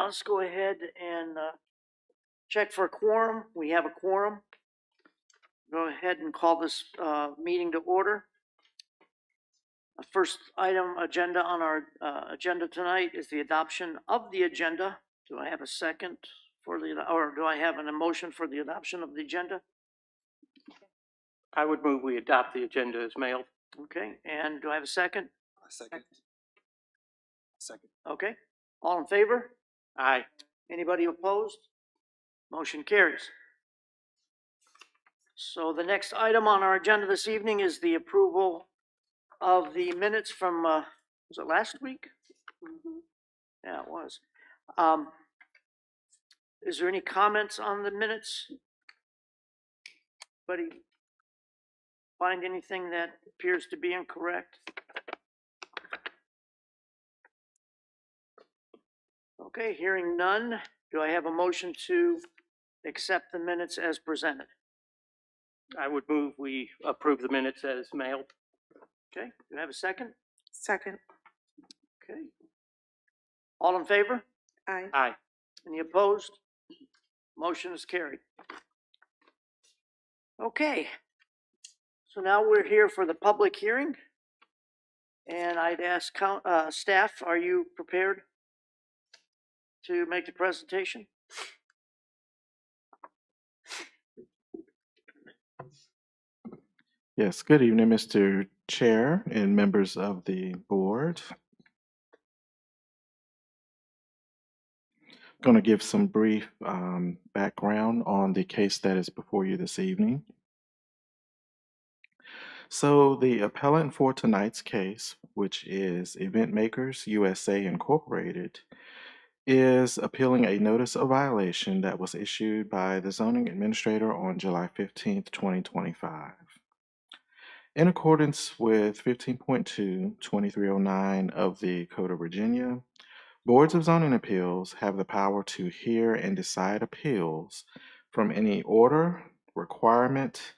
let's go ahead and check for a quorum. We have a quorum. Go ahead and call this meeting to order. First item agenda on our agenda tonight is the adoption of the agenda. Do I have a second for or do I have an motion for the adoption of the agenda? I would move we adopt the agenda as mailed. Okay, and do I have a second? A second. Second. Okay, all in favor? Aye. Anybody opposed? Motion carries. So the next item on our agenda this evening is the approval of the minutes from, was it last week? Yeah, it was. Is there any comments on the minutes? Anybody find anything that appears to be incorrect? Okay, hearing none, do I have a motion to accept the minutes as presented? I would move we approve the minutes as mailed. Okay, do I have a second? Second. Okay. All in favor? Aye. Aye. Any opposed? Motion is carried. Okay. So now we're here for the public hearing. And I'd ask staff, are you prepared to make the presentation? Yes, good evening, Mr. Chair and members of the board. Going to give some brief background on the case that is before you this evening. So the appellant for tonight's case, which is Event Makers USA Incorporated, is appealing a notice of violation that was issued by the zoning administrator on July 15th, 2025. In accordance with 15.2, 2309 of the Code of Virginia, boards of zoning appeals have the power to hear and decide appeals from any order, requirement,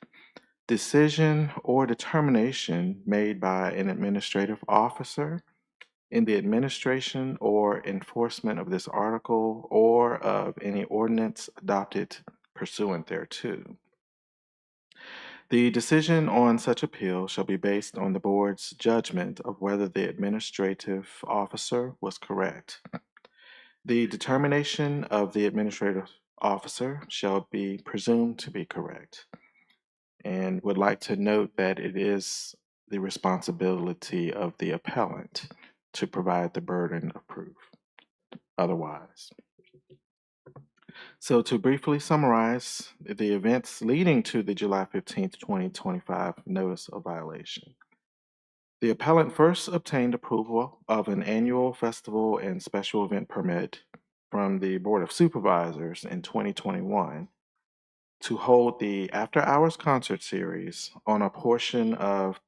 decision, or determination made by an administrative officer in the administration or enforcement of this article or of any ordinance adopted pursuant thereto. The decision on such appeal shall be based on the board's judgment of whether the administrative officer was correct. The determination of the administrative officer shall be presumed to be correct, and would like to note that it is the responsibility of the appellant to provide the burden of proof otherwise. So to briefly summarize the events leading to the July 15th, 2025 notice of violation. The appellant first obtained approval of an annual festival and special event permit from the Board of Supervisors in 2021 to hold the After Hours Concert Series on a portion of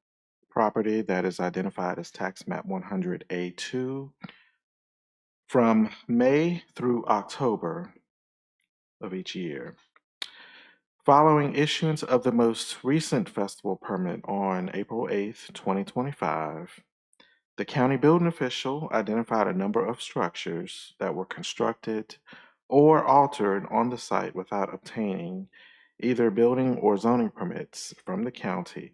property that is identified as Tax Map 100A2 from May through October of each year. Following issuance of the most recent festival permit on April 8th, 2025, the county building official identified a number of structures that were constructed or altered on the site without obtaining either building or zoning permits from the county.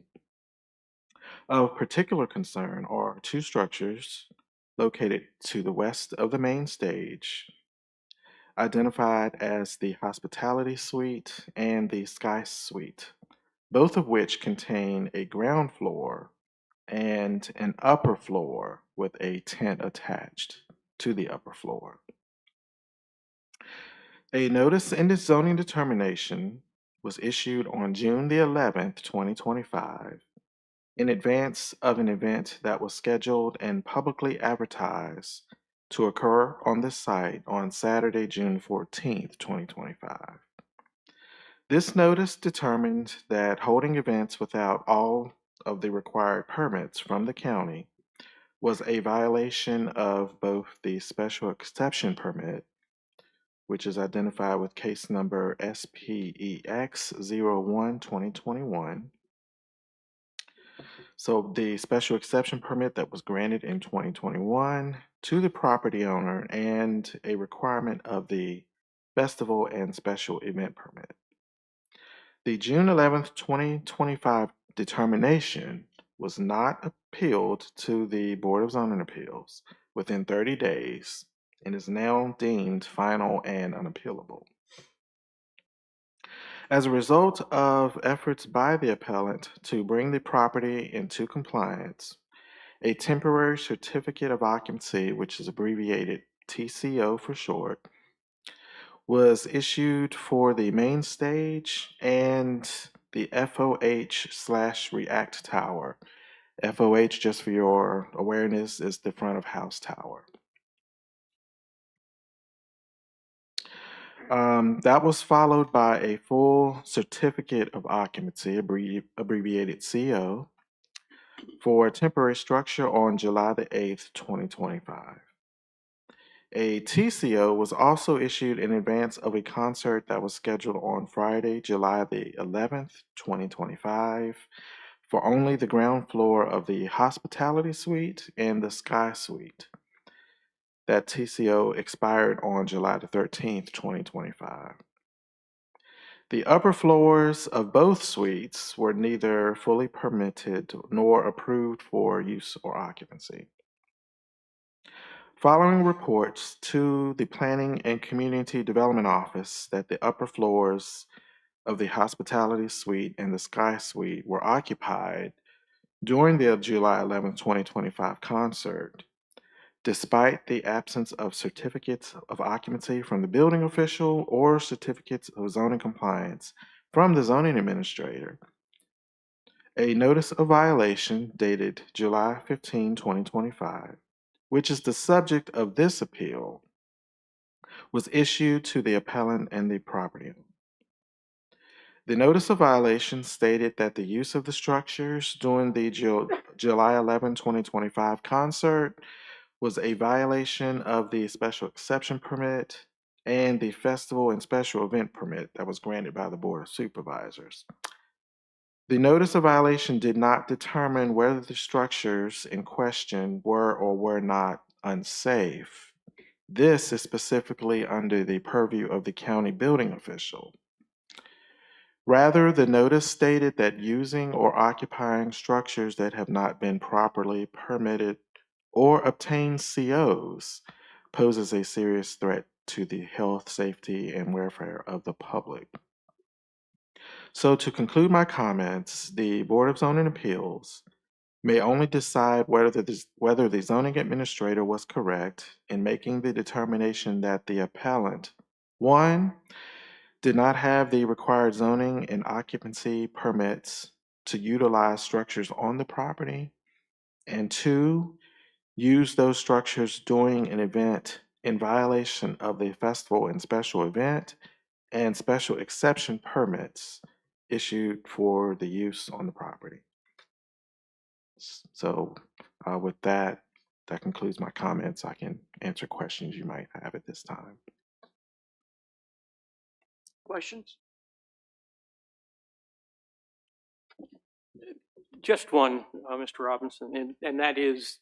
Of particular concern are two structures located to the west of the main stage, identified as the Hospitality Suite and the Sky Suite, both of which contain a ground floor and an upper floor with a tent attached to the upper floor. A notice in the zoning determination was issued on June the 11th, 2025, in advance of an event that was scheduled and publicly advertised to occur on the site on Saturday, June 14th, 2025. This notice determined that holding events without all of the required permits from the county was a violation of both the special exception permit, which is identified with case number SPEX 01-2021, So the special exception permit that was granted in 2021 to the property owner and a requirement of the festival and special event permit. The June 11th, 2025 determination was not appealed to the Board of Zoning Appeals within 30 days and is now deemed final and unappealable. As a result of efforts by the appellant to bring the property into compliance, a temporary certificate of occupancy, which is abbreviated TCO for short, was issued for the main stage and the FOH/React Tower. FOH, just for your awareness, is the front of house tower. That was followed by a full certificate of occupancy, abbreviated CO, for a temporary structure on July the 8th, 2025. A TCO was also issued in advance of a concert that was scheduled on Friday, July the 11th, 2025, for only the ground floor of the Hospitality Suite and the Sky Suite. That TCO expired on July the 13th, 2025. The upper floors of both suites were neither fully permitted nor approved for use or occupancy. Following reports to the Planning and Community Development Office that the upper floors of the Hospitality Suite and the Sky Suite were occupied during the July 11, 2025 concert, despite the absence of certificates of occupancy from the building official or certificates of zoning compliance from the zoning administrator, a notice of violation dated July 15, 2025, which is the subject of this appeal, was issued to the appellant and the property owner. The notice of violation stated that the use of the structures during the July 11, 2025 concert was a violation of the special exception permit and the festival and special event permit that was granted by the Board of Supervisors. The notice of violation did not determine whether the structures in question were or were not unsafe. This is specifically under the purview of the county building official. Rather, the notice stated that using or occupying structures that have not been properly permitted or obtained COs poses a serious threat to the health, safety, and welfare of the public. So to conclude my comments, the Board of Zoning Appeals may only decide whether the zoning administrator was correct in making the determination that the appellant, 1, did not have the required zoning and occupancy permits to utilize structures on the property, and 2, used those structures during an event in violation of the festival and special event and special exception permits issued for the use on the property. So with that concludes my comments. I can answer questions you might have at this time. Questions? Just one, Mr. Robinson, and that is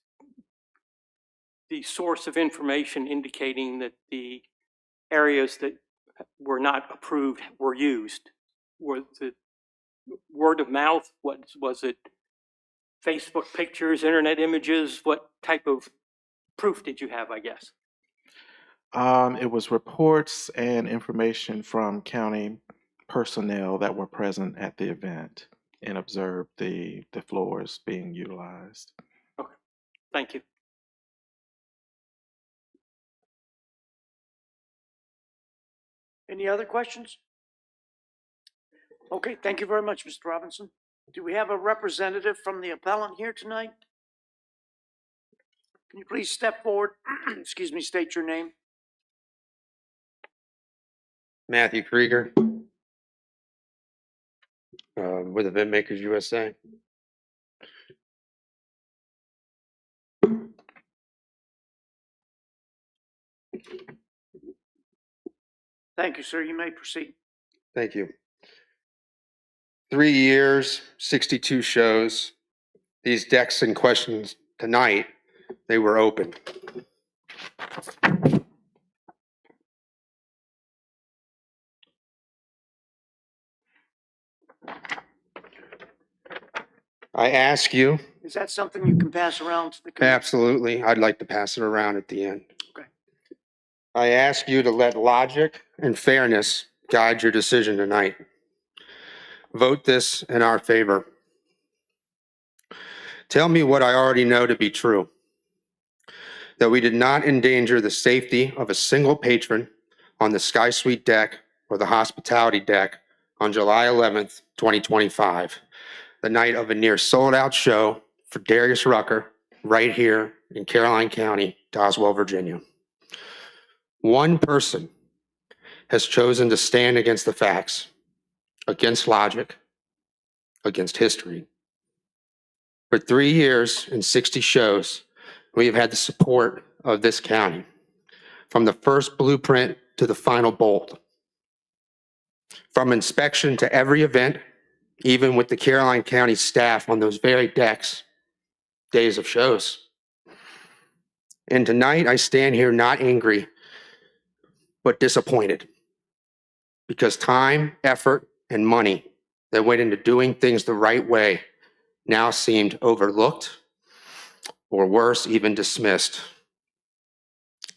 the source of information indicating that the areas that were not approved were used. Was it word of mouth? Was it Facebook pictures, internet images? What type of proof did you have, I guess? It was reports and information from county personnel that were present at the event and observed the floors being utilized. Okay, thank you. Any other questions? Okay, thank you very much, Mr. Robinson. Do we have a representative from the appellant here tonight? Can you please step forward, excuse me, state your name? Matthew Krieger, with Event Makers USA. Thank you, sir. You may proceed. Thank you. 3 years, 62 shows, These decks in question tonight, they were open. I ask you, Is that something you can pass around to the committee? absolutely, I'd like to pass it around at the end. Okay. I ask you to let logic and fairness guide your decision tonight. Vote this in our favor. Tell me what I already know to be true. That we did not endanger the safety of a single patron on the Sky Suite deck or the hospitality deck on July 11th, 2025, the night of a near sold-out show for Darius Rucker right here in Caroline County, Doswell, Virginia. One person has chosen to stand against the facts, against logic, against history. For 3 years and 60 shows, we have had the support of this county, from the first blueprint to the final bolt. From inspection to every event, even with the Caroline County staff on those very decks, days of shows. And tonight I stand here not angry, but disappointed. Because time, effort, and money that went into doing things the right way now seemed overlooked, or worse, even dismissed.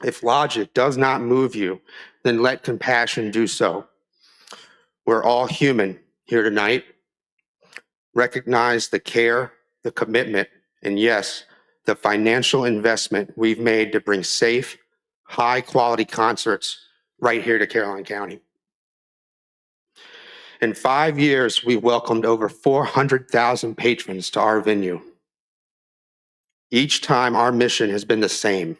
If logic does not move you, then let compassion do so. We're all human here tonight. Recognize the care, the commitment, and yes, the financial investment we've made to bring safe, high-quality concerts right here to Caroline County. In 5 years, we welcomed over 400,000 patrons to our venue. Each time, our mission has been the same: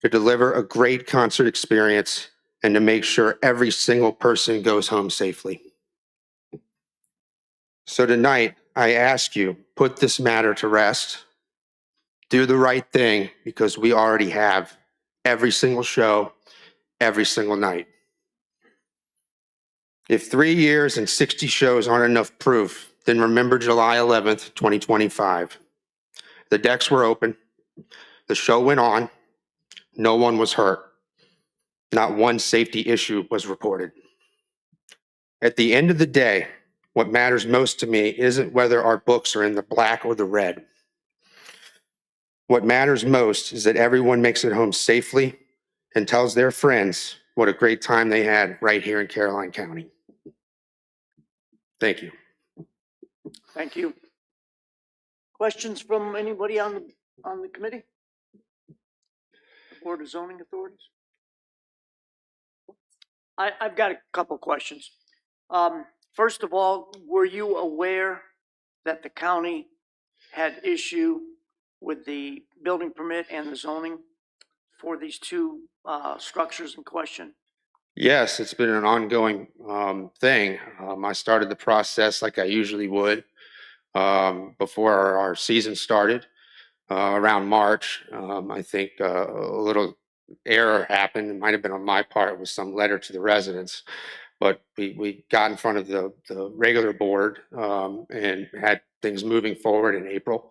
to deliver a great concert experience and to make sure every single person goes home safely. So tonight, I ask you, put this matter to rest. Do the right thing, because we already have every single show, every single night. If 3 years and 60 shows aren't enough proof, then remember July 11th, 2025. The decks were open. The show went on. No one was hurt. Not one safety issue was reported. At the end of the day, what matters most to me isn't whether our books are in the black or the red. What matters most is that everyone makes it home safely and tells their friends what a great time they had right here in Caroline County. Thank you. Thank you. Questions from anybody on the committee? Board of Zoning Authorities? I've got a couple questions. First of all, were you aware that the county had issue with the building permit and the zoning for these two structures in question? Yes, it's been an ongoing thing. I started the process like I usually would before our season started around March. I think a little error happened. It might have been on my part with some letter to the residents, but we got in front of the regular board and had things moving forward in April.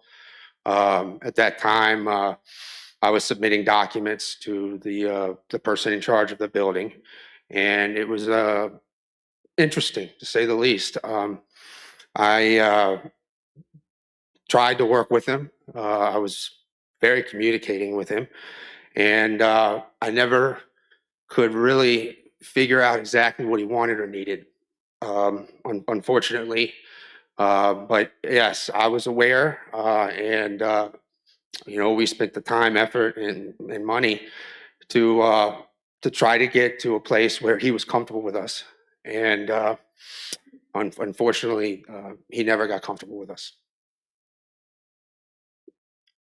At that time, I was submitting documents to the person in charge of the building, and it was interesting to say the least. I tried to work with him. I was very communicating with him, and I never could really figure out exactly what he wanted or needed, unfortunately. But yes, I was aware, and we spent the time, effort, and money to try to get to a place where he was comfortable with us. And unfortunately, he never got comfortable with us.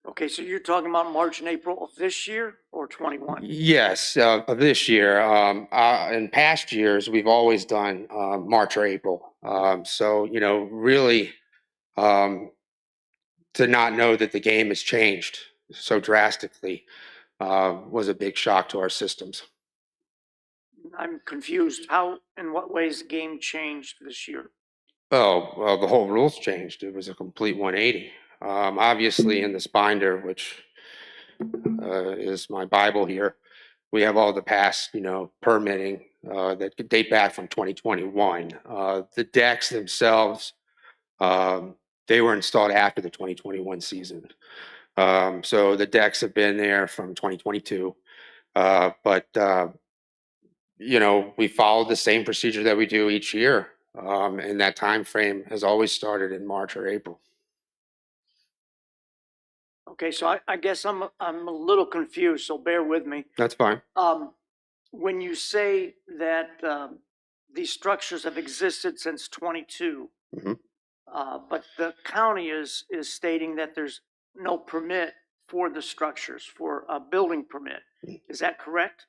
Okay, so you're talking about March and April of this year or 21? Yes, of this year. In past years, we've always done March or April. So, really to not know that the game has changed so drastically was a big shock to our systems. I'm confused. How, in what ways the game changed this year? Oh, well, the whole rules changed. It was a complete 180. Obviously, in this binder, which is my Bible here, we have all the past, permitting that could date back from 2021. The decks themselves, they were installed after the 2021 season. So the decks have been there from 2022. But we followed the same procedure that we do each year. And that time frame has always started in March or April. Okay, so I guess I'm a little confused, so bear with me. That's fine. When you say that these structures have existed since 22, Mhm. but the county is stating that there's no permit for the structures, for a building permit. Is that correct?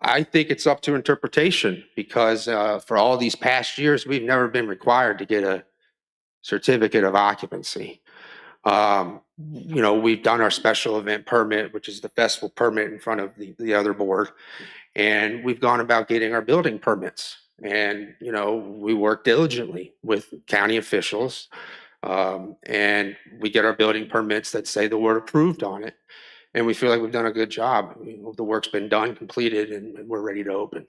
I think it's up to interpretation because for all these past years, we've never been required to get a certificate of occupancy. We've done our special event permit, which is the festival permit in front of the other board, and we've gone about getting our building permits. And, we work diligently with county officials, and we get our building permits that say the word approved on it. And we feel like we've done a good job. The work's been done, completed, and we're ready to open.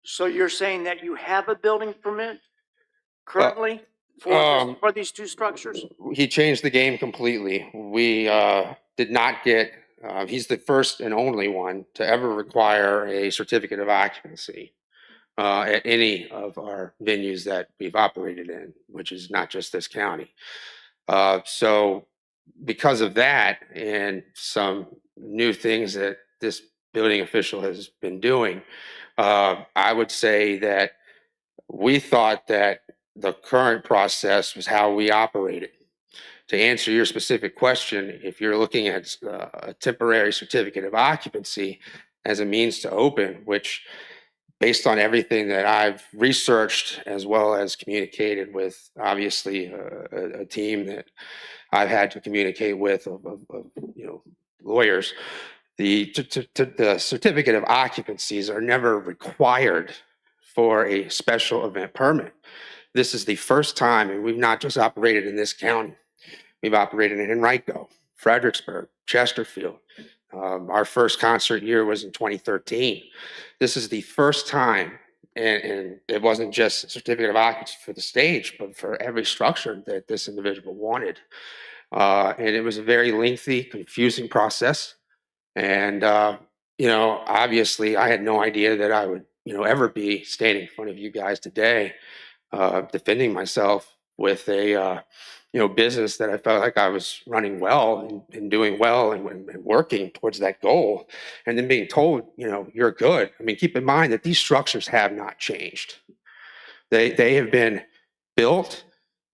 So you're saying that you have a building permit currently for these two structures? He changed the game completely. We did not get, he's the first and only one to ever require a certificate of occupancy at any of our venues that we've operated in, which is not just this county. So because of that and some new things that this building official has been doing, I would say that we thought that the current process was how we operated. To answer your specific question, if you're looking at a temporary certificate of occupancy as a means to open, which based on everything that I've researched as well as communicated with, obviously a team that I've had to communicate with of lawyers, the certificate of occupancies are never required for a special event permit. This is the first time, and we've not just operated in this county. We've operated in Henrico, Fredericksburg, Chesterfield. Our first concert year was in 2013. This is the first time, and it wasn't just a certificate of occupancy for the stage, but for every structure that this individual wanted. And it was a very lengthy, confusing process. And, obviously I had no idea that I would, ever be standing in front of you guys today, defending myself with a, business that I felt like I was running well and doing well and working towards that goal. And then being told, you're good. I mean, keep in mind that these structures have not changed. They have been built,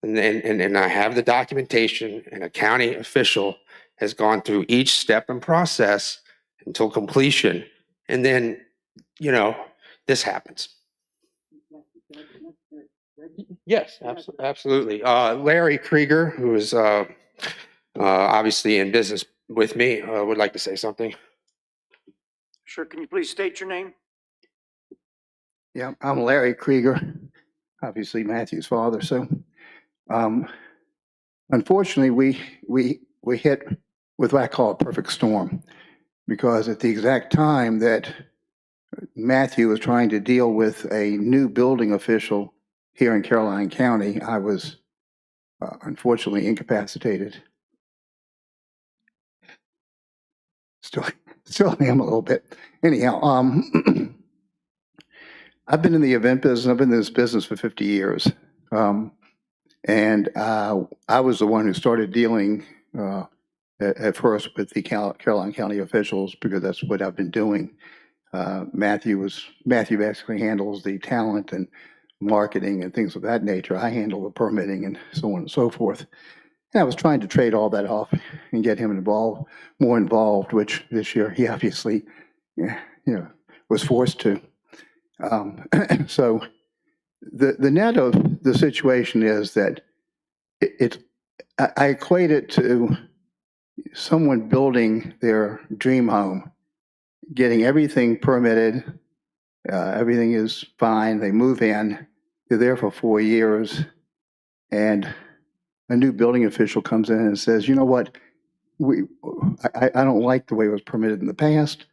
and I have the documentation, and a county official has gone through each step and process until completion. And then, this happens. Yes, absolutely. Larry Krieger, who is obviously in business with me, would like to say something. Sure. Can you please state your name? Yeah, I'm Larry Krieger, obviously Matthew's father. So, unfortunately, we hit with what I call a perfect storm, because at the exact time that Matthew was trying to deal with a new building official here in Caroline County, I was unfortunately incapacitated. Still am a little bit. Anyhow, I've been in the event business. I've been in this business for 50 years. And I was the one who started dealing at first with the Caroline County officials, because that's what I've been doing. Matthew basically handles the talent and marketing and things of that nature. I handle the permitting and so on and so forth. And I was trying to trade all that off and get him more involved, which this year he obviously, was forced to. So the net of the situation is that I equate it to someone building their dream home, getting everything permitted, everything is fine, they move in, they're there for 4 years, and a new building official comes in and says, you know what, I don't like the way it was permitted in the past,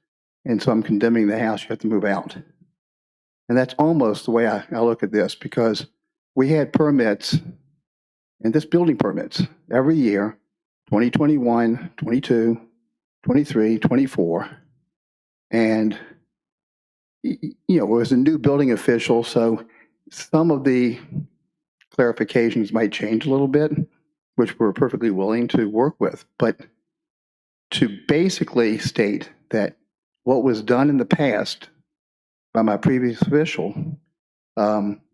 and so I'm condemning the house, you have to move out. And that's almost the way I look at this, because we had permits, and this building permits, every year, 2021, 22, 23, 24, and it was a new building official, so some of the clarifications might change a little bit, which we're perfectly willing to work with. But to basically state that what was done in the past by my previous official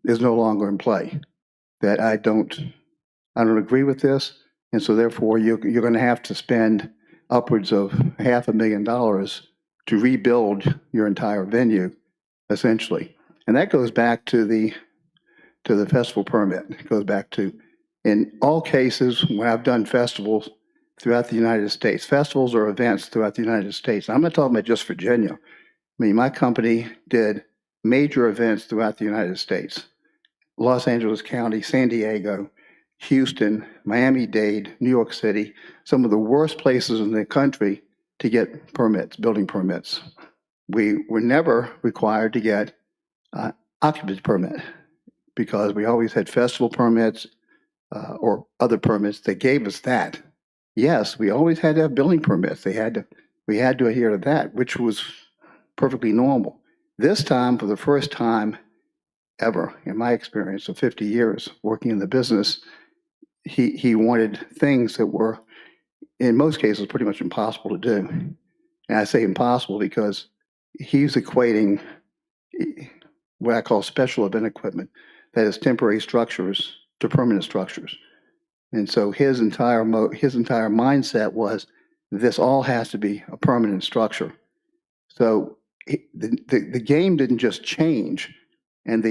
is no longer in play. That I don't agree with this, and so therefore you're going to have to spend upwards of $500,000 to rebuild your entire venue, essentially. And that goes back to the festival permit. It goes back to, in all cases, when I've done festivals throughout the United States, festivals or events throughout the United States, I'm not talking about just Virginia. I mean, my company did major events throughout the United States. Los Angeles County, San Diego, Houston, Miami-Dade, New York City, some of the worst places in the country to get permits, building permits. We were never required to get occupancy permit because we always had festival permits or other permits that gave us that. Yes, we always had to have building permits. We had to adhere to that, which was perfectly normal. This time, for the first time ever in my experience of 50 years working in the business, he wanted things that were, in most cases, pretty much impossible to do. And I say impossible because he's equating what I call special event equipment, that is temporary structures, to permanent structures. And so his entire mindset was, this all has to be a permanent structure. So the game didn't just change, and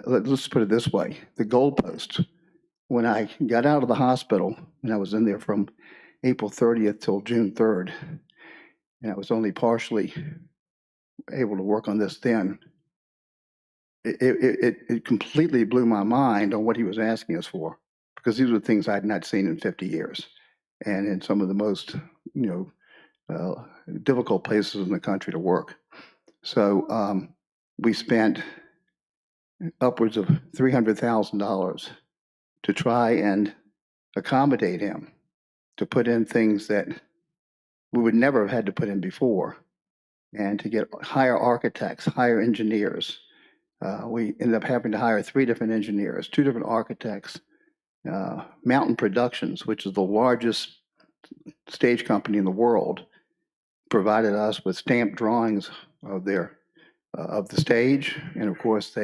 let's put it this way, the goalposts. When I got out of the hospital, and I was in there from April 30th till June 3rd, and I was only partially able to work on this then, it completely blew my mind on what he was asking us for, because these were things I had not seen in 50 years, and in some of the most difficult places in the country to work. So we spent upwards of $300,000 to try and accommodate him, to put in things that we would never have had to put in before, and to get hire architects, hire engineers. We ended up having to hire 3 different engineers, 2 different architects. Mountain Productions, which is the largest stage company in the world, provided us with stamped drawings of the stage, and of course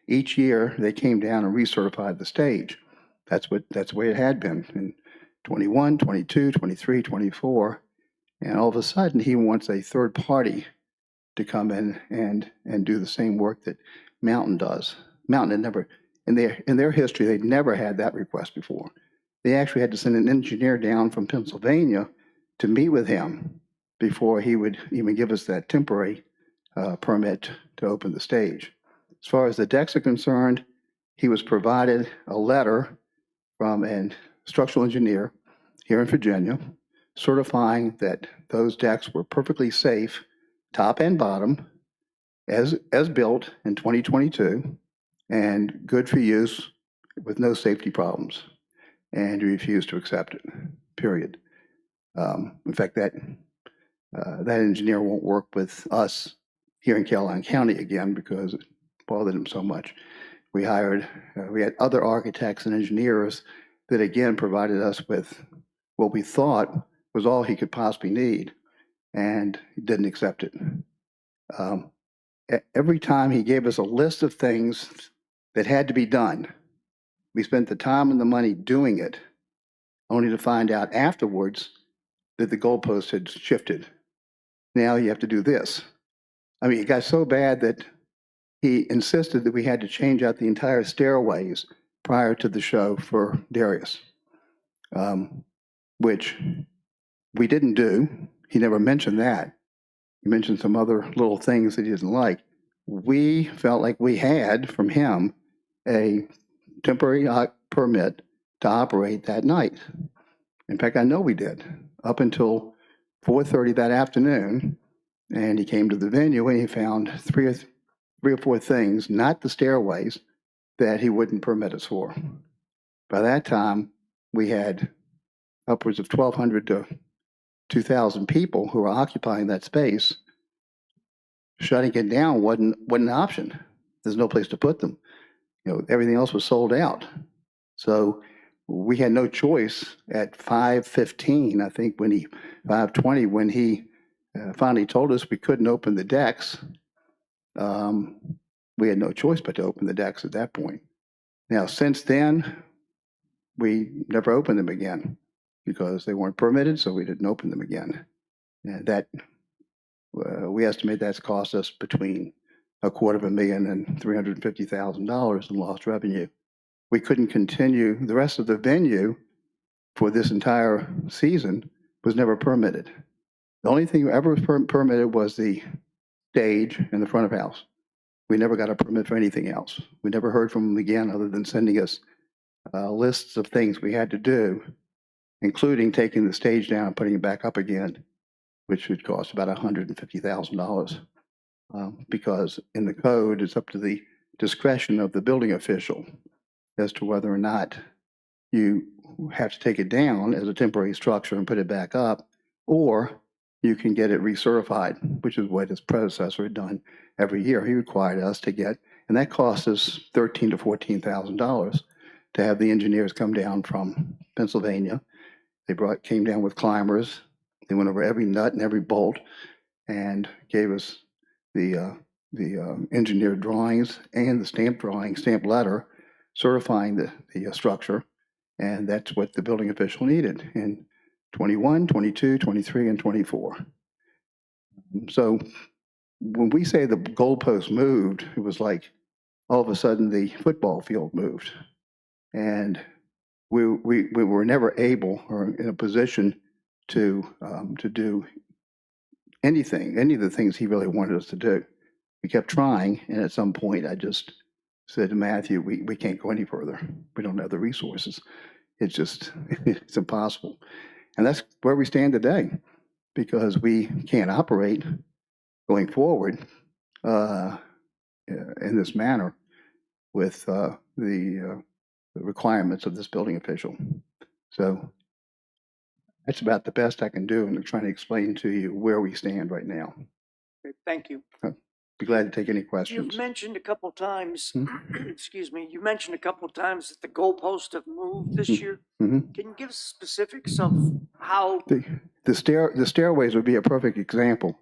each year they came down and recertified the stage. That's the way it had been in 21, 22, 23, 24, and all of a sudden he wants a third party to come in and do the same work that Mountain does. Mountain had never, in their history, they'd never had that request before. They actually had to send an engineer down from Pennsylvania to meet with him before he would even give us that temporary permit to open the stage. As far as the decks are concerned, he was provided a letter from a structural engineer here in Virginia certifying that those decks were perfectly safe, top and bottom, as built in 2022, and good for use with no safety problems. And he refused to accept it, period. In fact, that engineer won't work with us here in Caroline County again because it bothered him so much. We had other architects and engineers that again provided us with what we thought was all he could possibly need, and he didn't accept it. Every time he gave us a list of things that had to be done, we spent the time and the money doing it, only to find out afterwards that the goalpost had shifted. Now you have to do this. I mean, it got so bad that he insisted that we had to change out the entire stairways prior to the show for Darius, which we didn't do. He never mentioned that. He mentioned some other little things that he didn't like. We felt like we had from him a temporary permit to operate that night. In fact, I know we did, up until 4:30 that afternoon. And he came to the venue and he found three or four things, not the stairways, that he wouldn't permit us for. By that time, we had upwards of 1,200 to 2,000 people who were occupying that space. Shutting it down wasn't an option. There's no place to put them. Everything else was sold out. So we had no choice at 5:15, I think, 5:20, when he finally told us we couldn't open the decks. We had no choice but to open the decks at that point. Now, since then, we never opened them again because they weren't permitted, so we didn't open them again. And that, we estimate that's cost us between $250,000 and $350,000 in lost revenue. We couldn't continue. The rest of the venue for this entire season was never permitted. The only thing ever permitted was the stage in the front of house. We never got a permit for anything else. We never heard from them again other than sending us lists of things we had to do, including taking the stage down and putting it back up again, which would cost about $150,000. Because in the code, it's up to the discretion of the building official as to whether or not you have to take it down as a temporary structure and put it back up, or you can get it recertified, which is what his predecessor had done every year. He required us to get, and that cost us $13,000 to $14,000 to have the engineers come down from Pennsylvania. They came down with climbers. They went over every nut and every bolt and gave us the engineered drawings and the stamped letter certifying the structure. And that's what the building official needed in 21, 22, 23, and 24. So when we say the goalpost moved, it was like all of a sudden the football field moved. And we were never able or in a position to do anything, any of the things he really wanted us to do. We kept trying, and at some point I just said to Matthew, we can't go any further. We don't have the resources. It's impossible. And that's where we stand today, because we can't operate going forward in this manner with the requirements of this building official. So that's about the best I can do in trying to explain to you where we stand right now. Okay, thank you. Be glad to take any questions. You've mentioned a couple times, Hmm? excuse me, you mentioned a couple times that the goalposts have moved this year. Mhm. Can you give us specifics of how? The stairways would be a perfect example.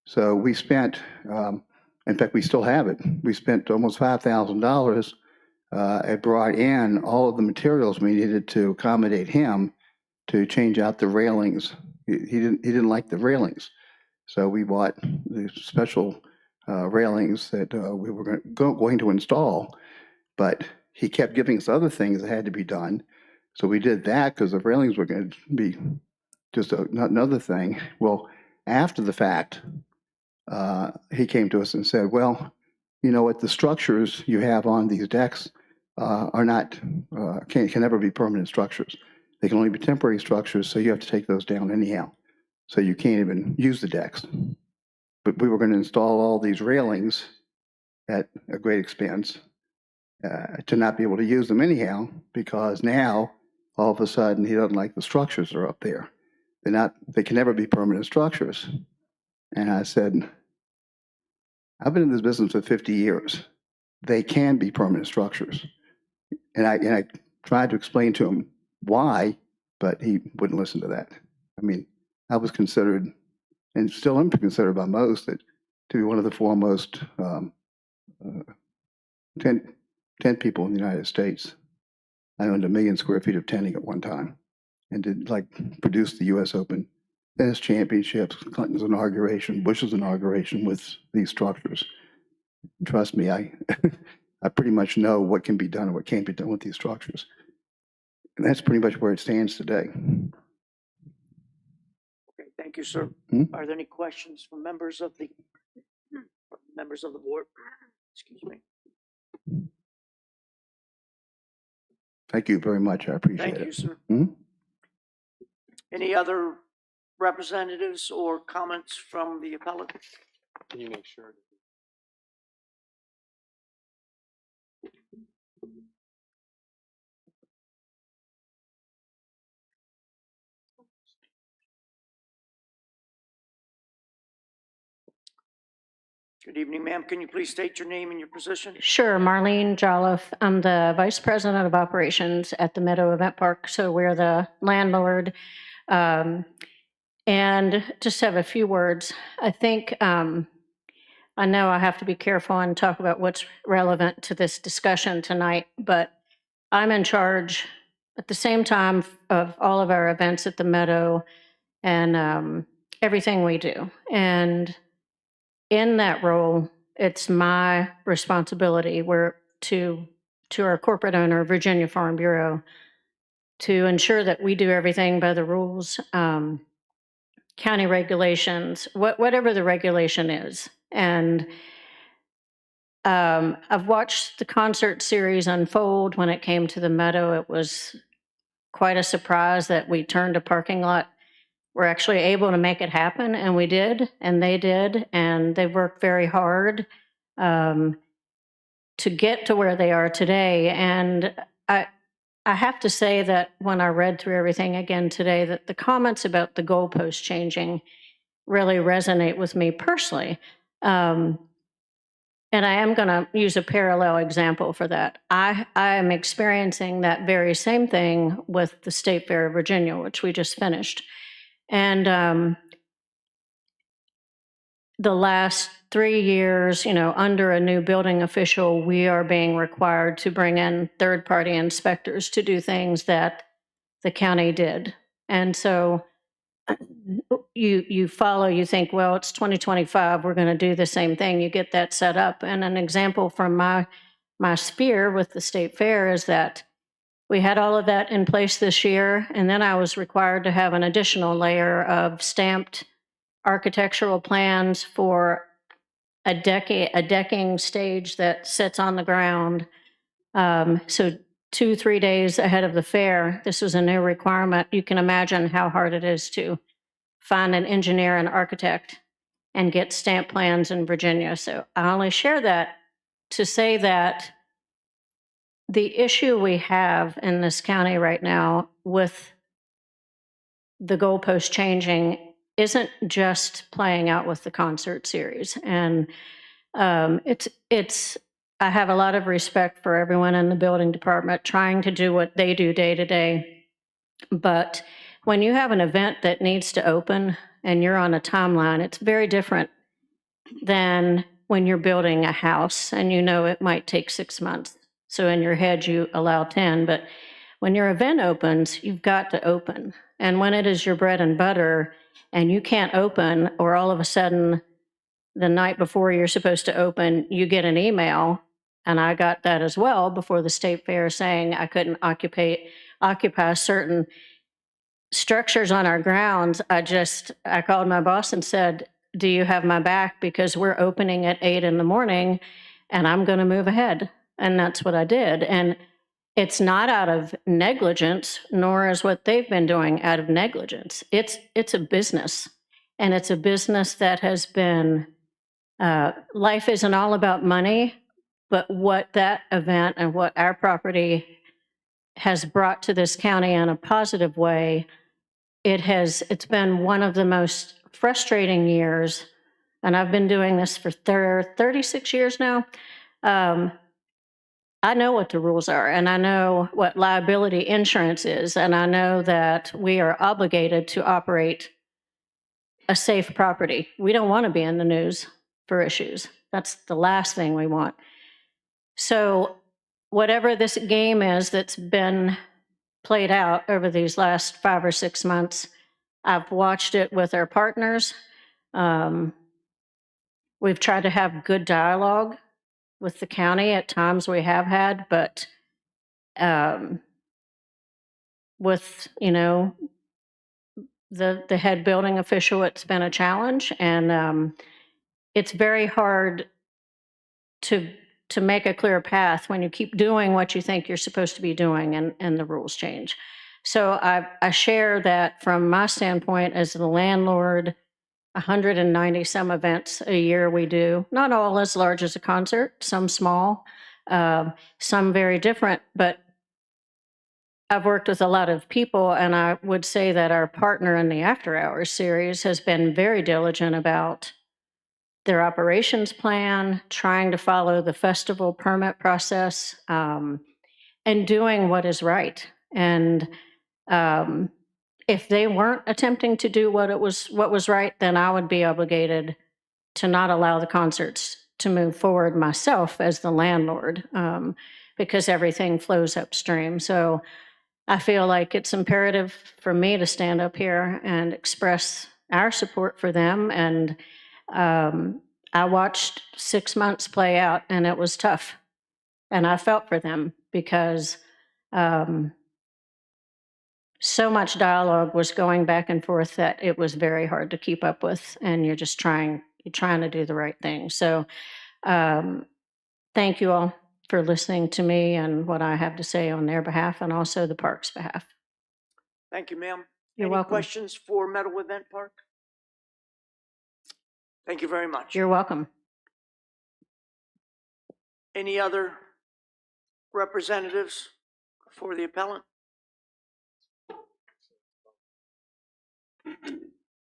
So we spent, in fact, we still have it. We spent almost $5,000 and brought in all of the materials we needed to accommodate him to change out the railings. He didn't like the railings, so we bought the special railings that we were going to install. But he kept giving us other things that had to be done, so we did that because the railings were going to be just another thing. Well, after the fact, he came to us and said, well, you know what, the structures you have on these decks are not, can never be permanent structures. They can only be temporary structures, so you have to take those down anyhow. So you can't even use the decks. But we were going to install all these railings at a great expense to not be able to use them anyhow, because now all of a sudden he doesn't like the structures that are up there. They can never be permanent structures. And I said, I've been in this business for 50 years. They can be permanent structures. And I tried to explain to him why, but he wouldn't listen to that. I mean, I was considered, and still am considered by most, to be one of the foremost 10 people in the United States. I owned 1 million square feet of tenting at one time and did produce the U.S. Open tennis championships, Clinton's inauguration, Bush's inauguration with these structures. Trust me, I pretty much know what can be done and what can't be done with these structures. And that's pretty much where it stands today. Okay, thank you, sir. Are there any questions from members of the board? Excuse me. Thank you very much. I appreciate Thank it. you, sir. Mhm. Any other representatives or comments from the appellate? Can you make sure? Good evening, ma'am. Can you please state your name and your position? Sure, Marlene Jolliffe. I'm the Vice President of Operations at the Meadow Event Park, so we're the landlord. And just have a few words. I think, I know I have to be careful and talk about what's relevant to this discussion tonight, but I'm in charge at the same time of all of our events at the Meadow and everything we do. And in that role, it's my responsibility to our corporate owner, Virginia Farm Bureau, to ensure that we do everything by the rules, county regulations, whatever the regulation is. And I've watched the concert series unfold. When it came to the Meadow, it was quite a surprise that we turned a parking lot. We're actually able to make it happen, and we did, and they did, and they worked very hard to get to where they are today. And I have to say that when I read through everything again today, that the comments about the goalpost changing really resonate with me personally. And I am going to use a parallel example for that. I am experiencing that very same thing with the State Fair of Virginia, which we just finished. And the last 3 years, under a new building official, we are being required to bring in third-party inspectors to do things that the county did. And so you follow, you think, well, it's 2025, we're going to do the same thing. You get that set up. And an example from my sphere with the State Fair is that we had all of that in place this year, and then I was required to have an additional layer of stamped architectural plans for a decking stage that sits on the ground. So 2-3 days ahead of the fair, this was a new requirement. You can imagine how hard it is to find an engineer and architect and get stamp plans in Virginia. So I only share that to say that the issue we have in this county right now with the goalpost changing isn't just playing out with the concert series. And I have a lot of respect for everyone in the building department trying to do what they do day to day. But when you have an event that needs to open and you're on a timeline, it's very different than when you're building a house and it might take 6 months. So in your head, you allow 10. But when your event opens, you've got to open. And when it is your bread and butter and you can't open, or all of a sudden the night before you're supposed to open, you get an email, and I got that as well before the State Fair, saying I couldn't occupy certain structures on our grounds. I called my boss and said, do you have my back? Because we're opening at 8 a.m. and I'm going to move ahead. And that's what I did. And it's not out of negligence, nor is what they've been doing out of negligence. It's a business, and it's a business that has been, life isn't all about money, but what that event and what our property has brought to this county in a positive way, it's been one of the most frustrating years, and I've been doing this for 36 years now. I know what the rules are, and I know what liability insurance is, and I know that we are obligated to operate a safe property. We don't want to be in the news for issues. That's the last thing we want. So whatever this game is that's been played out over these last 5 or 6 months, I've watched it with our partners. We've tried to have good dialogue with the county. At times we have had, but with, the head building official, it's been a challenge. And it's very hard to to make a clear path when you keep doing what you think you're supposed to be doing and the rules change. So I share that from my standpoint as the landlord. 190 some events a year we do, not all as large as a concert, some small, some very different, but I've worked with a lot of people, and I would say that our partner in the After Hours series has been very diligent about their operations plan, trying to follow the festival permit process, and doing what is right. And if they weren't attempting to do what was right, then I would be obligated to not allow the concerts to move forward myself as the landlord, because everything flows upstream. So I feel like it's imperative for me to stand up here and express our support for them. And I watched 6 months play out, and it was tough. And I felt for them because so much dialogue was going back and forth that it was very hard to keep up with, and you're trying to do the right thing. So thank you all for listening to me and what I have to say on their behalf, and also the park's behalf. Thank you, ma'am. You're Any welcome. questions for Meadow Event Park? Thank you very much. You're welcome. Any other representatives for the appellant?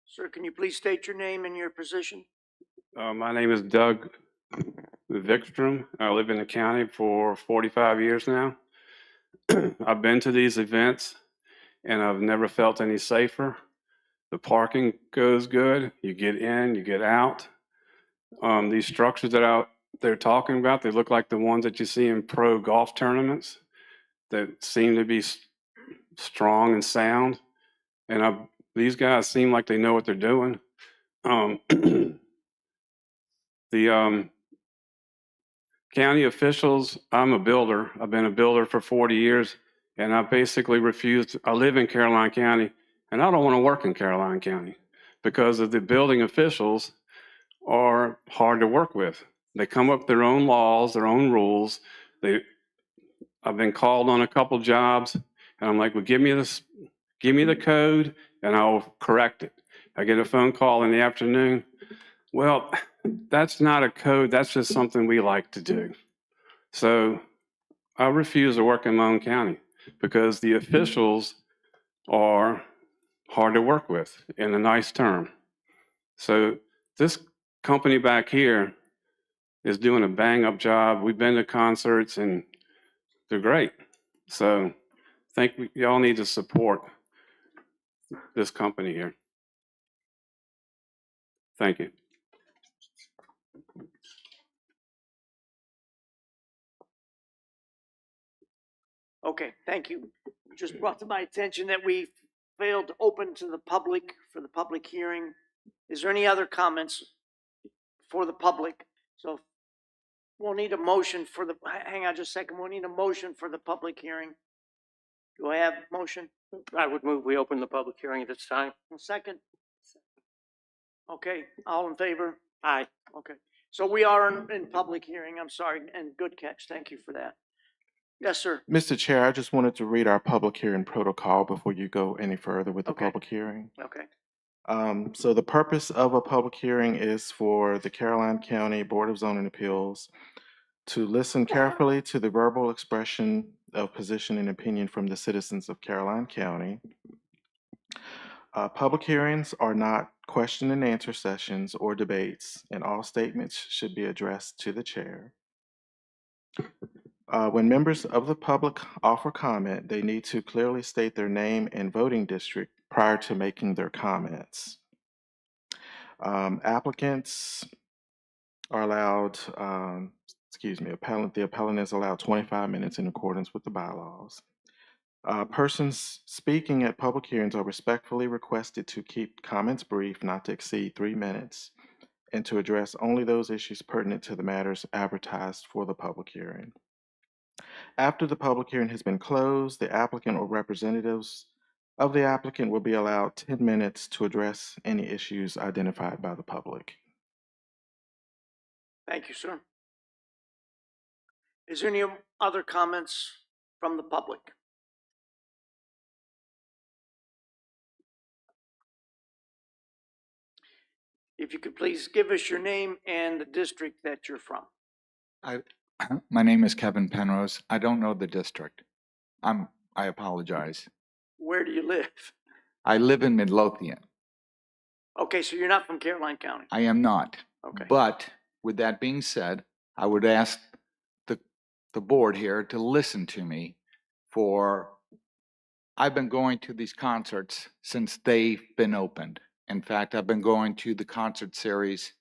Sir, can you please state your name and your position? My name is Doug Vikstrom. I live in the county for 45 years now. I've been to these events and I've never felt any safer. The parking goes good. You get in, you get out. These structures that they're talking about, they look like the ones that you see in pro golf tournaments that seem to be strong and sound. And these guys seem like they know what they're doing. The county officials, I'm a builder. I've been a builder for 40 years, and I basically refused. I live in Caroline County, and I don't want to work in Caroline County because of the building officials are hard to work with. They come up with their own laws, their own rules. I've been called on a couple jobs, and I'm like, well, give me the code, and I'll correct it. I get a phone call in the afternoon. Well, that's not a code. That's just something we like to do. So I refuse to work in my own county because the officials are hard to work with, in a nice term. So this company back here is doing a bang-up job. We've been to concerts, and they're great. So I think y'all need to support this company here. Thank you. Okay, thank you. Just brought to my attention that we failed to open to the public for the public hearing. Is there any other comments for the public? So we'll need a motion for hang on just a second. We'll need a motion for the public hearing. Do I have a motion? I would move we open the public hearing at this time. A second? Okay, all in favor? Aye. Okay, so we are in public hearing. I'm sorry, and good catch. Thank you for that. Yes, sir. Mr. Chair, I just wanted to read our public hearing protocol before you go any further with the Okay. public hearing. Okay. So the purpose of a public hearing is for the Caroline County Board of Zoning Appeals to listen carefully to the verbal expression of position and opinion from the citizens of Caroline County. Public hearings are not question and answer sessions or debates, and all statements should be addressed to the chair. When members of the public offer comment, they need to clearly state their name and voting district prior to making their comments. Applicants are allowed, the appellant is allowed 25 minutes in accordance with the bylaws. Persons speaking at public hearings are respectfully requested to keep comments brief, not to exceed 3 minutes, and to address only those issues pertinent to the matters advertised for the public hearing. After the public hearing has been closed, the applicant or representatives of the applicant will be allowed 10 minutes to address any issues identified by the public. Thank you, sir. Is there any other comments from the public? If you could please give us your name and the district that you're from. My name is Kevin Penrose. I don't know the district. I apologize. Where do you live? I live in Midlothian. Okay, so you're not from Caroline County. I am not. Okay. But with that being said, I would ask the board here to listen to me I've been going to these concerts since they've been opened. In fact, I've been going to the concert series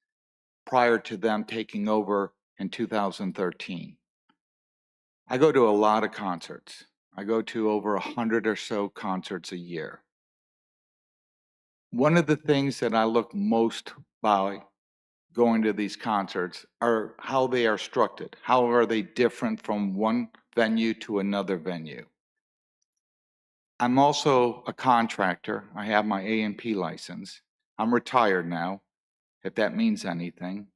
prior to them taking over in 2013. I go to a lot of concerts. I go to over 100 or so concerts a year. One of the things that I look most by going to these concerts are how they are structured. How are they different from one venue to another venue? I'm also a contractor. I have my A&P license. I'm retired now, if that means anything.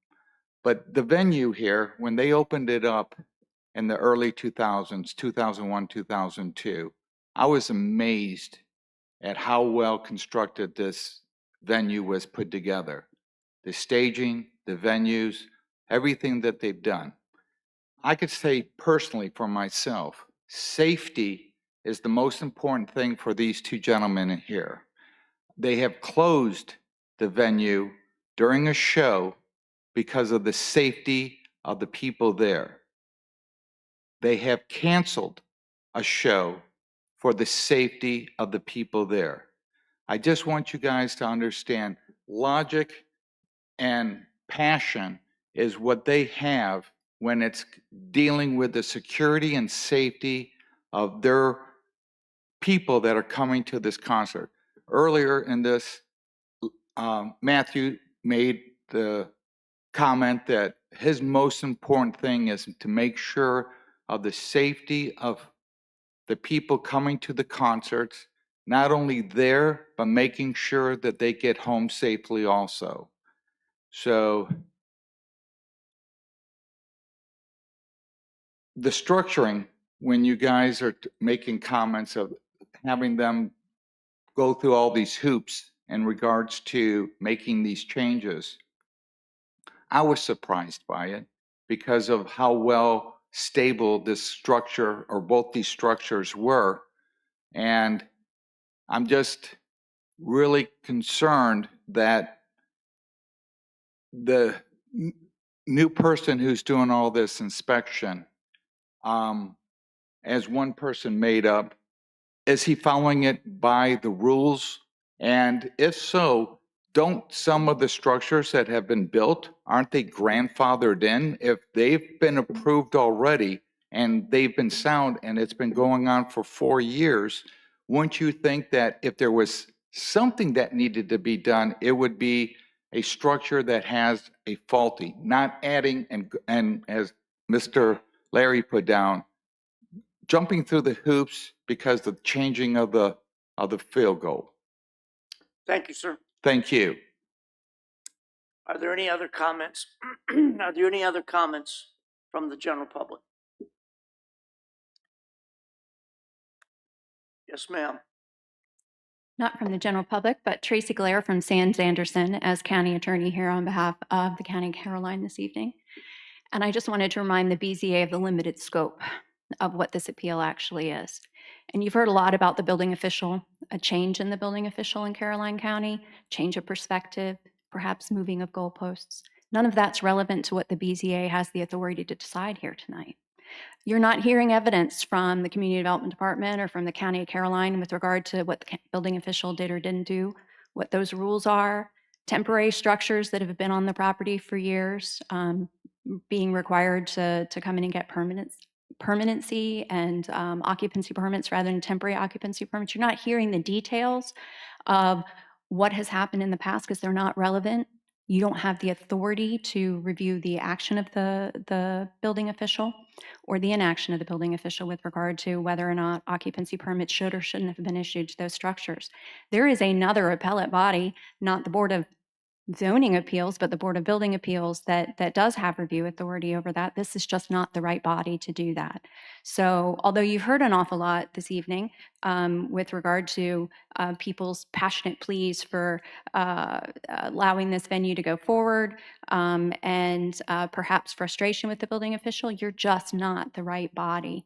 But the venue here, when they opened it up in the early 2000s, 2001, 2002, I was amazed at how well constructed this venue was put together. The staging, the venues, everything that they've done. I could say personally for myself, safety is the most important thing for these two gentlemen here. They have closed the venue during a show because of the safety of the people there. They have canceled a show for the safety of the people there. I just want you guys to understand logic and passion is what they have when it's dealing with the security and safety of their people that are coming to this concert. Earlier in this, Matthew made the comment that his most important thing is to make sure of the safety of the people coming to the concerts, not only there, but making sure that they get home safely also. So the structuring, when you guys are making comments of having them go through all these hoops in regards to making these changes, I was surprised by it because of how well stable this structure or both these structures were. And I'm just really concerned that the new person who's doing all this inspection, as one person made up, is he following it by the rules? And if so, don't some of the structures that have been built, aren't they grandfathered in? If they've been approved already and they've been sound and it's been going on for 4 years, wouldn't you think that if there was something that needed to be done, it would be a structure that has a faulty, not adding and as Mr. Larry put down, jumping through the hoops because of the changing of the field goal. Thank you, sir. Thank you. Are there any other comments? Are there any other comments from the general public? Yes, ma'am. Not from the general public, but Tracy Glare from Sands Anderson as county attorney here on behalf of the County of Caroline this evening. And I just wanted to remind the BZA of the limited scope of what this appeal actually is. And you've heard a lot about the building official, a change in the building official in Caroline County, change of perspective, perhaps moving of goalposts. None of that's relevant to what the BZA has the authority to decide here tonight. You're not hearing evidence from the Community Development Department or from the County of Caroline with regard to what the building official did or didn't do, what those rules are, temporary structures that have been on the property for years, being required to come in and get permanency and occupancy permits rather than temporary occupancy permits. You're not hearing the details of what has happened in the past because they're not relevant. You don't have the authority to review the action of the building official or the inaction of the building official with regard to whether or not occupancy permits should or shouldn't have been issued to those structures. There is another appellate body, not the Board of zoning appeals, but the Board of Building Appeals that does have review authority over that. This is just not the right body to do that. So although you've heard an awful lot this evening with regard to people's passionate pleas for allowing this venue to go forward and perhaps frustration with the building official, you're just not the right body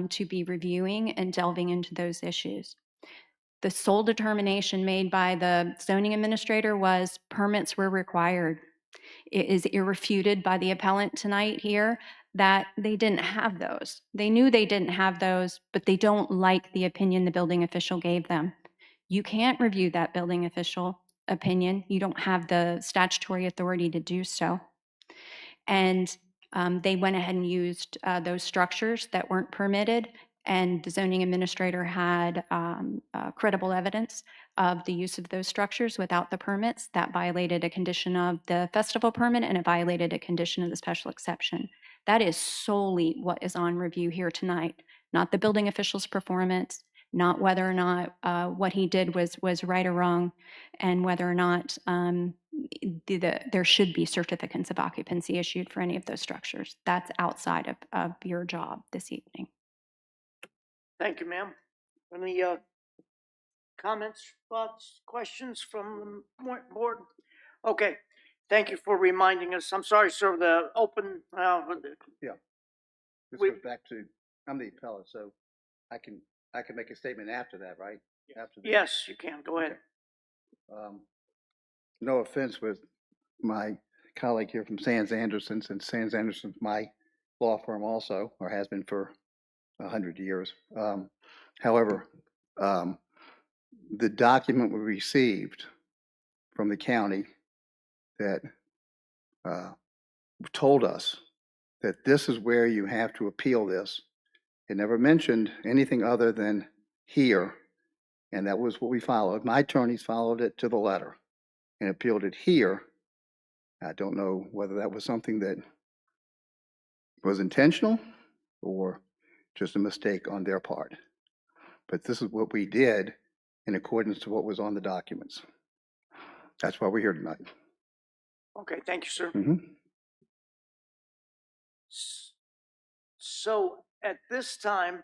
to be reviewing and delving into those issues. The sole determination made by the zoning administrator was permits were required. It is irrefuted by the appellant tonight here that they didn't have those. They knew they didn't have those, but they don't like the opinion the building official gave them. You can't review that building official opinion. You don't have the statutory authority to do so. And they went ahead and used those structures that weren't permitted, and the zoning administrator had credible evidence of the use of those structures without the permits. That violated a condition of the festival permit, and it violated a condition of the special exception. That is solely what is on review here tonight, not the building official's performance, not whether or not what he did was right or wrong, and whether or not there should be certificates of occupancy issued for any of those structures. That's outside of your job this evening. Thank you, ma'am. Any comments, thoughts, questions from the board? Okay, thank you for reminding us. I'm sorry, sir, the open, This We- goes back to, I'm the appellate, so I can make a statement after that, right? After the- yes, you can, go ahead. No offense with my colleague here from Sands Anderson, since Sands Anderson's my law firm also, or has been for 100 years. However, the document we received from the county that told us that this is where you have to appeal this. It never mentioned anything other than here, and that was what we followed. My attorneys followed it to the letter and appealed it here. I don't know whether that was something that was intentional or just a mistake on their part. But this is what we did in accordance to what was on the documents. That's why we're here tonight. Okay, thank you, sir. Mhm. So at this time,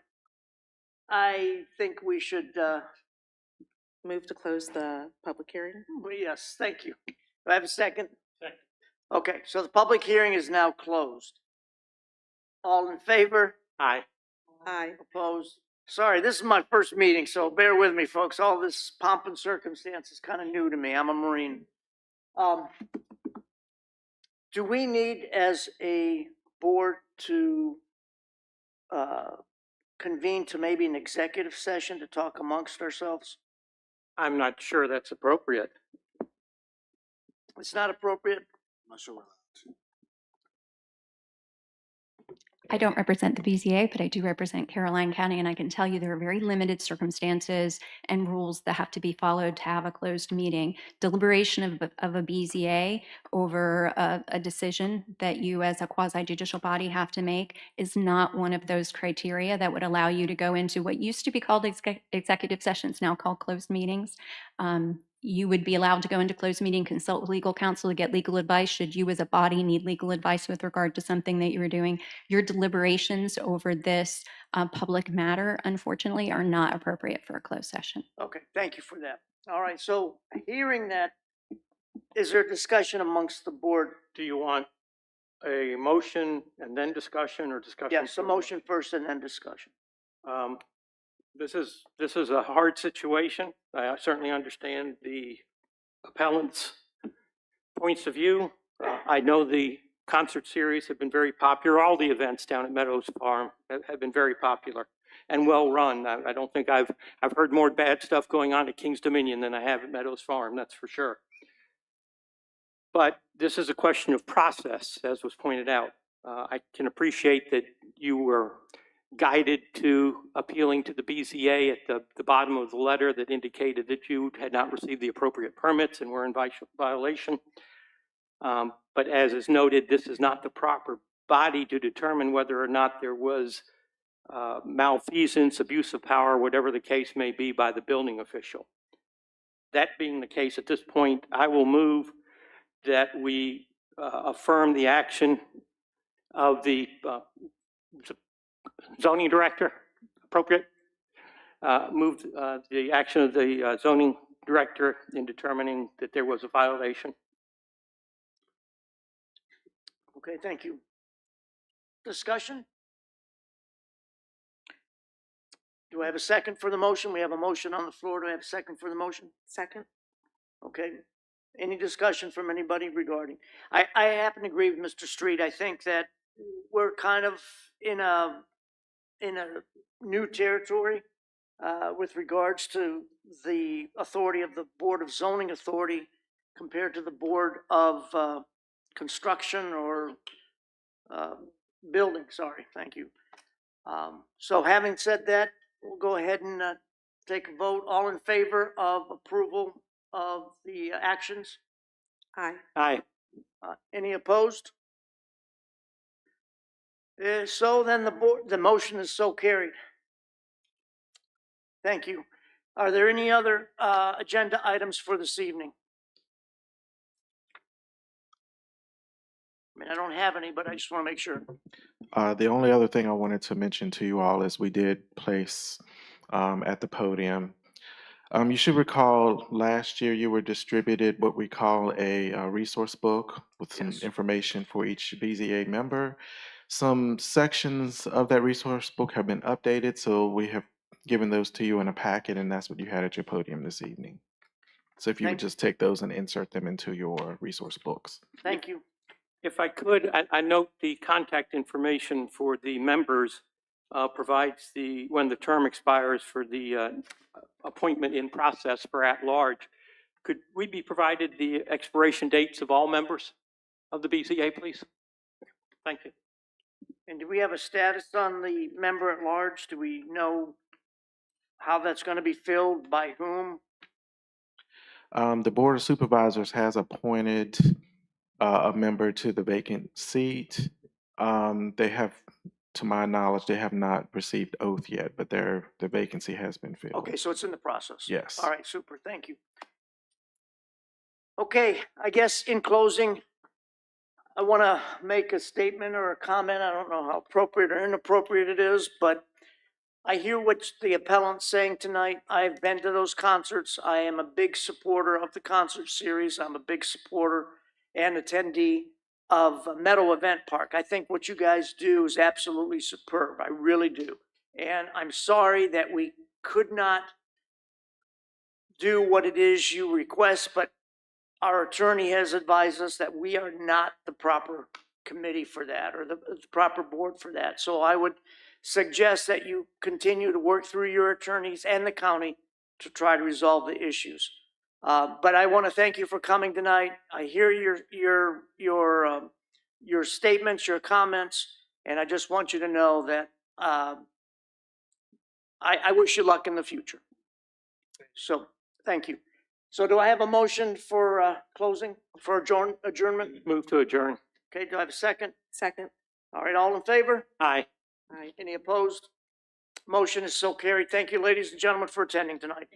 I think we should, Move to close the public hearing? yes, thank you. Do I have a second? Second. Okay, so the public hearing is now closed. All in favor? Aye. Aye. Opposed? Sorry, this is my first meeting, so bear with me, folks. All this pomp and circumstance is kind of new to me. I'm a Marine. Do we need, as a board, to convene to maybe an executive session to talk amongst ourselves? I'm not sure that's appropriate. It's not appropriate? I'm not sure we're allowed to. I don't represent the BZA, but I do represent Caroline County, and I can tell you there are very limited circumstances and rules that have to be followed to have a closed meeting. Deliberation of a BZA over a decision that you as a quasi-judicial body have to make is not one of those criteria that would allow you to go into what used to be called executive sessions, now called closed meetings. You would be allowed to go into closed meeting, consult with legal counsel to get legal advice should you as a body need legal advice with regard to something that you were doing. Your deliberations over this public matter, unfortunately, are not appropriate for a closed session. Okay, thank you for that. All right, so hearing that, is there discussion amongst the board? Do you want a motion and then discussion, or discussion? Yes, a first? motion first and then discussion. This is a hard situation. I certainly understand the appellant's points of view. I know the concert series have been very popular. All the events down at Meadows Farm have been very popular and well run. I don't think I've heard more bad stuff going on at King's Dominion than I have at Meadows Farm, that's for sure. But this is a question of process, as was pointed out. I can appreciate that you were guided to appealing to the BZA at the bottom of the letter that indicated that you had not received the appropriate permits and were in violation. But as is noted, this is not the proper body to determine whether or not there was malfeasance, abuse of power, whatever the case may be, by the building official. That being the case, at this point, I will move that we affirm the action of the zoning director, appropriate? Move the action of the zoning director in determining that there was a violation. Okay, thank you. Discussion? Do I have a second for the motion? We have a motion on the floor. Do I have a second for the motion? Second? Okay. Any discussion from anybody regarding? I happen to agree with Mr. Street. I think that we're kind of in a new territory with regards to the authority of the Board of Zoning Authority compared to the Board of Construction or Building, sorry, thank you. So having said that, we'll go ahead and take a vote. All in favor of approval of the actions? Aye. Aye. Any opposed? So then the motion is so carried. Thank you. Are there any other agenda items for this evening? I mean, I don't have any, but I just want to make sure. The only other thing I wanted to mention to you all is we did place at the podium. You should recall last year you were distributed what we call a resource book with some Yes. information for each BZA member. Some sections of that resource book have been updated, so we have given those to you in a packet, and that's what you had at your podium this evening. So if you would Thank you. just take those and insert them into your resource books. Thank you. If I could, I note the contact information for the members provides when the term expires for the appointment in process for at-large. Could we be provided the expiration dates of all members of the BZA, please? Thank you. And do we have a status on the member at large? Do we know how that's going to be filled, by whom? The Board of Supervisors has appointed a member to the vacant seat. They have, to my knowledge, they have not received oath yet, but the vacancy has been filled. Okay, so it's in the process. Yes. All right, super, thank you. Okay, I guess in closing, I want to make a statement or a comment. I don't know how appropriate or inappropriate it is, but I hear what the appellant's saying tonight. I've been to those concerts. I am a big supporter of the concert series. I'm a big supporter and attendee of Meadow Event Park. I think what you guys do is absolutely superb. I really do. And I'm sorry that we could not do what it is you request, but our attorney has advised us that we are not the proper committee for that or the proper board for that. So I would suggest that you continue to work through your attorneys and the county to try to resolve the issues. But I want to thank you for coming tonight. I hear your statements, your comments, and I just want you to know that I wish you luck in the future. So, thank you. So do I have a motion for closing, for adjournment? Move to adjourn. Okay, do I have a second? Second? All right, all in favor? Aye. Aye. Any opposed? Motion is so carried. Thank you, ladies and gentlemen, for attending tonight.